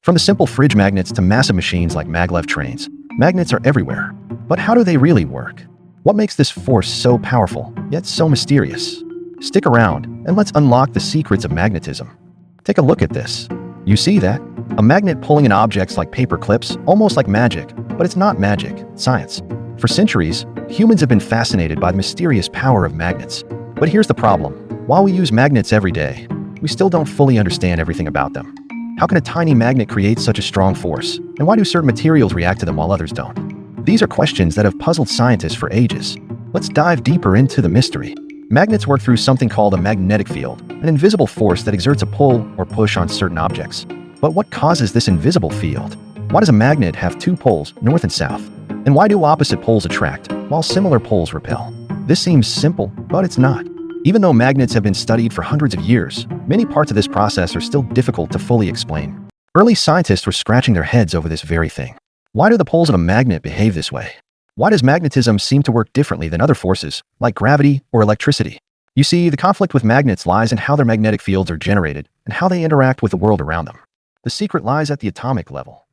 From the simple fridge magnets to massive machines like maglev trains, magnets are everywhere. But how do they really work? What makes this force so powerful, yet so mysterious? Stick around, and let's unlock the secrets of magnetism. Take a look at this. You see that? A magnet pulling in objects like paper clips, almost like magic, but it's not magic, it's science. For centuries, humans have been fascinated by the mysterious power of magnets. But here's the problem. While we use magnets every day, we still don't fully understand everything about them. How can a tiny magnet create such a strong force? And why do certain materials react to them while others don't? These are questions that have puzzled scientists for ages. Let's dive deeper into the mystery. Magnets work through something called a magnetic field, an invisible force that exerts a pull or push on certain objects. But what causes this invisible field? Why does a magnet have two poles, north and south? And why do opposite poles attract, while similar poles repel? This seems simple, but it's not. Even though magnets have been studied for hundreds of years, many parts of this process are still difficult to fully explain. Early scientists were scratching their heads over this very thing. Why do the poles of a magnet behave this way? Why does magnetism seem to work differently than other forces, like gravity or electricity? You see, the conflict with magnets lies in how their magnetic fields are generated and how they interact with the world around them. The secret lies at the atomic level.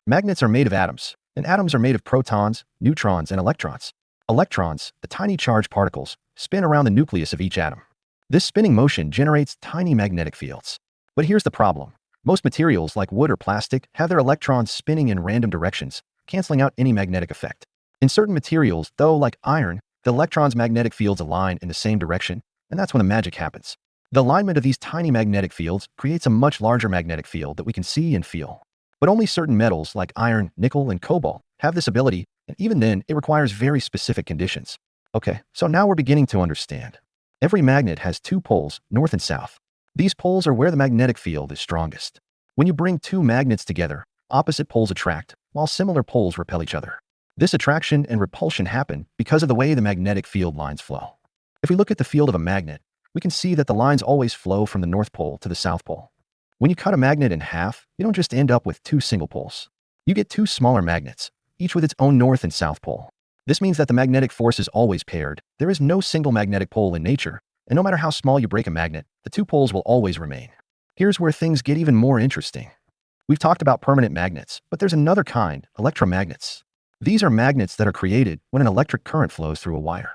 Magnets are made of atoms, and atoms are made of protons, neutrons, and electrons. Electrons, the tiny charged particles, spin around the nucleus of each atom. This spinning motion generates tiny magnetic fields. But here's the problem. Most materials, like wood or plastic, have their electrons spinning in random directions, canceling out any magnetic effect. In certain materials, though, like iron, the electrons' magnetic fields align in the same direction, and that's when the magic happens. The alignment of these tiny magnetic fields creates a much larger magnetic field that we can see and feel. But only certain metals, like iron, nickel, and cobalt, have this ability, and even then, it requires very specific conditions. Okay, so now we're beginning to understand. Every magnet has two poles, north and south. These poles are where the magnetic field is strongest. When you bring two magnets together, opposite poles attract, while similar poles repel each other. This attraction and repulsion happen because of the way the magnetic field lines flow. If we look at the field of a magnet, we can see that the lines always flow from the North Pole to the South Pole. When you cut a magnet in half, you don't just end up with two single poles. You get two smaller magnets, each with its own North and South Pole. This means that the magnetic force is always paired. There is no single magnetic pole in nature, and no matter how small you break a magnet, the two poles will always remain. Here's where things get even more interesting. We've talked about permanent magnets, but there's another kind, electromagnets. These are magnets that are created when an electric current flows through a wire.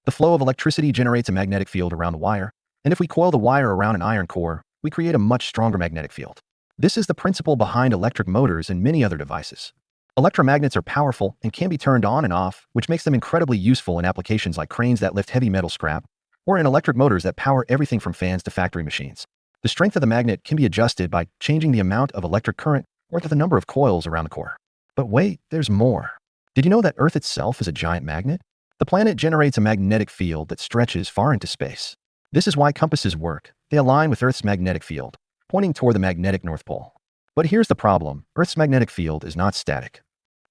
The flow of electricity generates a magnetic field around the wire, and if we coil the wire around an iron core, we create a much stronger magnetic field. This is the principle behind electric motors and many other devices. Electromagnets are powerful and can be turned on and off, which makes them incredibly useful in applications like cranes that lift heavy metal scrap, or in electric motors that power everything from fans to factory machines. The strength of the magnet can be adjusted by changing the amount of electric current or the number of coils around the core. But wait, there's more. Did you know that Earth itself is a giant magnet? The planet generates a magnetic field that stretches far into space. This is why compasses work. They align with Earth's magnetic field, pointing toward the magnetic North Pole. But here's the problem. Earth's magnetic field is not static.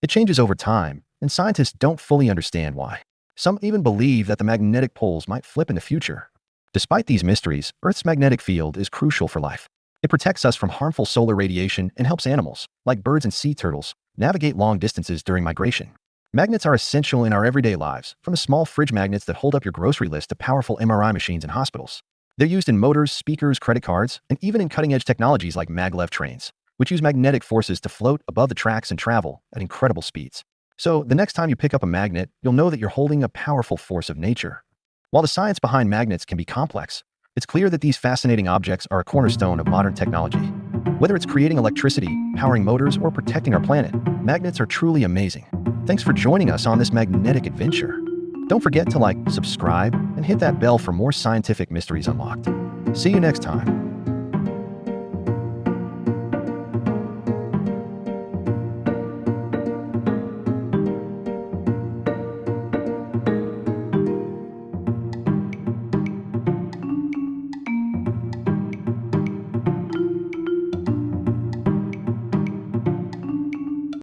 It changes over time, and scientists don't fully understand why. Some even believe that the magnetic poles might flip in the future. Despite these mysteries, Earth's magnetic field is crucial for life. It protects us from harmful solar radiation and helps animals, like birds and sea turtles, navigate long distances during migration. Magnets are essential in our everyday lives, from the small fridge magnets that hold up your grocery list to powerful MRI machines in hospitals. They're used in motors, speakers, credit cards, and even in cutting-edge technologies like maglev trains, which use magnetic forces to float above the tracks and travel at incredible speeds. So, the next time you pick up a magnet, you'll know that you're holding a powerful force of nature. While the science behind magnets can be complex, it's clear that these fascinating objects are a cornerstone of modern technology. Whether it's creating electricity, powering motors, or protecting our planet, magnets are truly amazing. Thanks for joining us on this magnetic adventure. Don't forget to like, subscribe, and hit that bell for more scientific mysteries unlocked. See you next time.